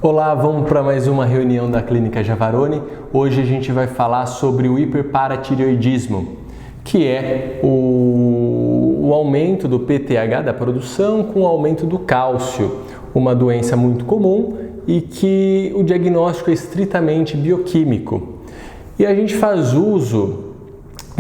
Olá, vamos para mais uma reunião da Clínica Javaroni. Hoje a gente vai falar sobre o hiperparatireoidismo, que é o aumento do PTH da produção com o aumento do cálcio, uma doença muito comum e que o diagnóstico é estritamente bioquímico. E a gente faz uso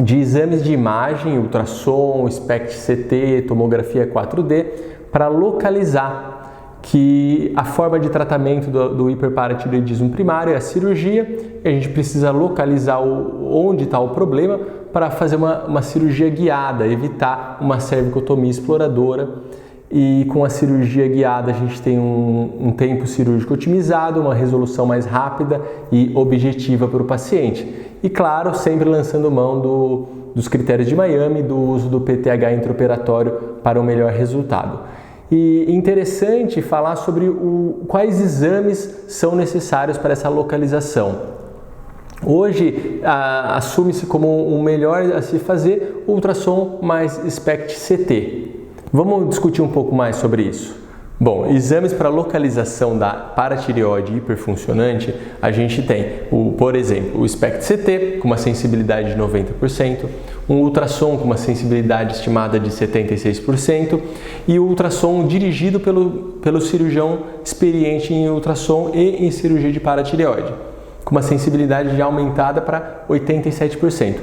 de exames de imagem, ultrassom, SPECT-CT, tomografia 4D, para localizar que a forma de tratamento do hiperparatireoidismo primário é a cirurgia, e a gente precisa localizar onde está o problema para fazer uma cirurgia guiada, evitar uma cervicotomia exploradora. E com a cirurgia guiada a gente tem um tempo cirúrgico otimizado, uma resolução mais rápida e objetiva para o paciente. E claro, sempre lançando mão dos critérios de Miami, do uso do PTH intraoperatório para o melhor resultado. E interessante falar sobre quais exames são necessários para essa localização. Hoje assume-se como o melhor a se fazer ultrassom mais SPECT-CT. Vamos discutir um pouco mais sobre isso. Bom, exames para localização da paratireoide hiperfuncionante, a gente tem, por exemplo, o SPECT-CT com uma sensibilidade de 90%, um ultrassom com uma sensibilidade estimada de 76% e o ultrassom dirigido pelo cirurgião experiente em ultrassom e em cirurgia de paratireoide, com uma sensibilidade já aumentada para 87%.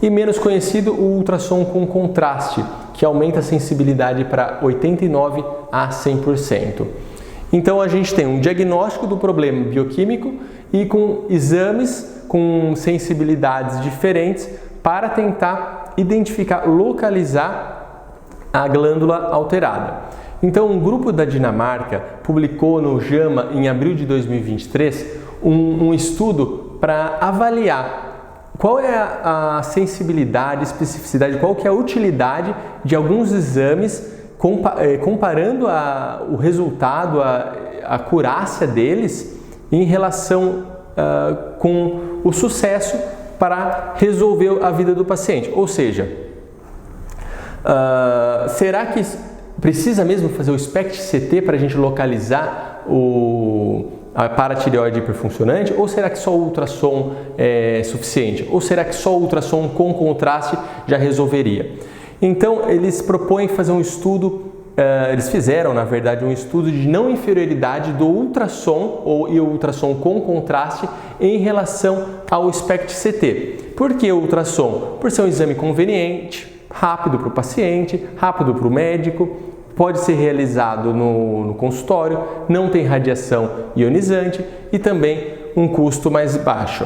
E menos conhecido, o ultrassom com contraste, que aumenta a sensibilidade para 89% a 100%. Então a gente tem um diagnóstico do problema bioquímico e com exames com sensibilidades diferentes para tentar identificar, localizar a glândula alterada. Então um grupo da Dinamarca publicou no JAMA em abril de 2023 um estudo para avaliar qual é a sensibilidade, especificidade, qual que é a utilidade de alguns exames, comparando o resultado, a acurácia deles em relação com o sucesso para resolver a vida do paciente. Ou seja, será que precisa mesmo fazer o SPECT-CT para a gente localizar a paratireoide hiperfuncionante, ou será que só o ultrassom é suficiente? Ou será que só o ultrassom com contraste já resolveria? Então, eles propõem fazer um estudo, eles fizeram, na verdade, um estudo de não inferioridade do ultrassom e o ultrassom com contraste em relação ao SPECT-CT. Por que o ultrassom? Por ser um exame conveniente, rápido para o paciente, rápido para o médico, pode ser realizado no consultório, não tem radiação ionizante e também um custo mais baixo.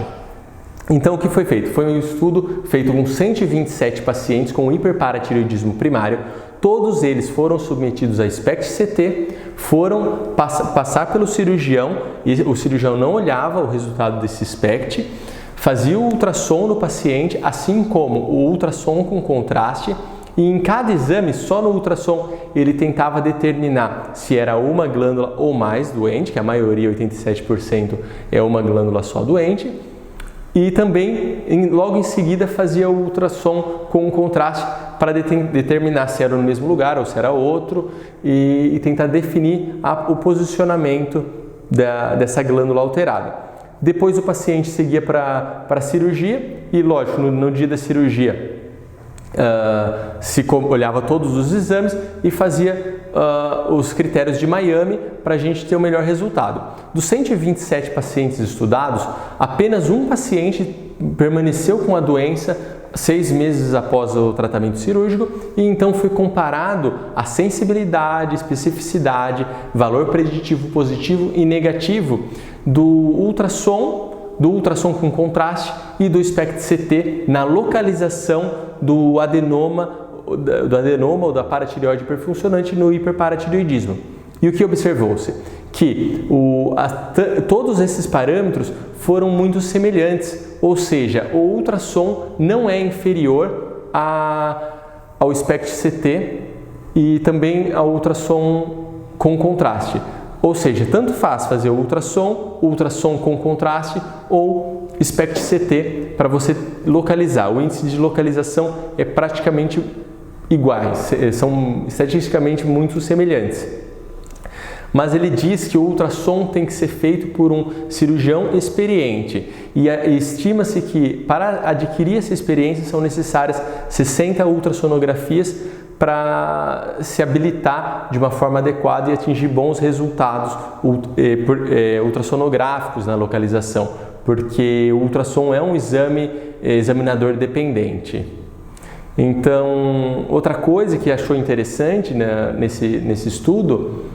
Então o que foi feito? Foi um estudo feito com 127 pacientes com hiperparatireoidismo primário, todos eles foram submetidos a SPECT-CT, foram passar pelo cirurgião e o cirurgião não olhava o resultado desse SPECT, fazia o ultrassom no paciente, assim como o ultrassom com contraste. E em cada exame, só no ultrassom, ele tentava determinar se era uma glândula ou mais doente, que a maioria, 87%, é uma glândula só doente. E também, logo em seguida, fazia o ultrassom com contraste para determinar se era no mesmo lugar ou se era outro e tentar definir o posicionamento dessa glândula alterada. Depois o paciente seguia para a cirurgia e, lógico, no dia da cirurgia, se olhava todos os exames e fazia os critérios de Miami para a gente ter o melhor resultado. Dos 127 pacientes estudados, apenas um paciente permaneceu com a doença 6 meses após o tratamento cirúrgico e então foi comparado a sensibilidade, especificidade, valor preditivo positivo e negativo do ultrassom com contraste e do SPECT-CT na localização do adenoma ou da paratireoide hiperfuncionante no hiperparatireoidismo. E o que observou-se? Que todos esses parâmetros foram muito semelhantes, ou seja, o ultrassom não é inferior ao SPECT-CT e também ao ultrassom com contraste. Ou seja, tanto faz fazer o ultrassom com contraste ou SPECT-CT para você localizar. O índice de localização é praticamente iguais, são estatisticamente muito semelhantes. Mas ele diz que o ultrassom tem que ser feito por um cirurgião experiente e estima-se que para adquirir essa experiência são necessárias 60 ultrassonografias para se habilitar de uma forma adequada e atingir bons resultados ultrassonográficos na localização, porque o ultrassom é um examinador dependente. Então, outra coisa que achou interessante nesse estudo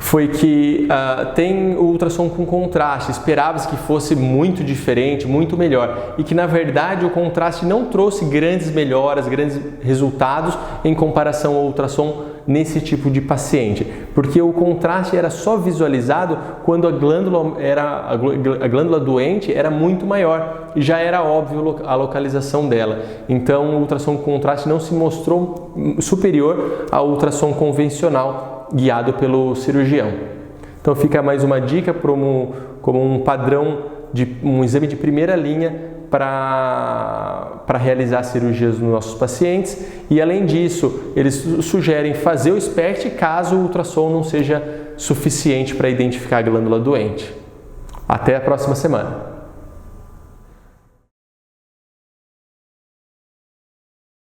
foi que tem o ultrassom com contraste, esperava-se que fosse muito diferente, muito melhor, e que na verdade o contraste não trouxe grandes melhoras, grandes resultados em comparação ao ultrassom nesse tipo de paciente, porque o contraste era só visualizado quando a glândula doente era muito maior e já era óbvio a localização dela. Então o ultrassom com contraste não se mostrou superior ao ultrassom convencional guiado pelo cirurgião. Então fica mais uma dica como um padrão de um exame de primeira linha para realizar cirurgias nos nossos pacientes, e além disso eles sugerem fazer o SPECT caso o ultrassom não seja suficiente para identificar a glândula doente. Até a próxima semana!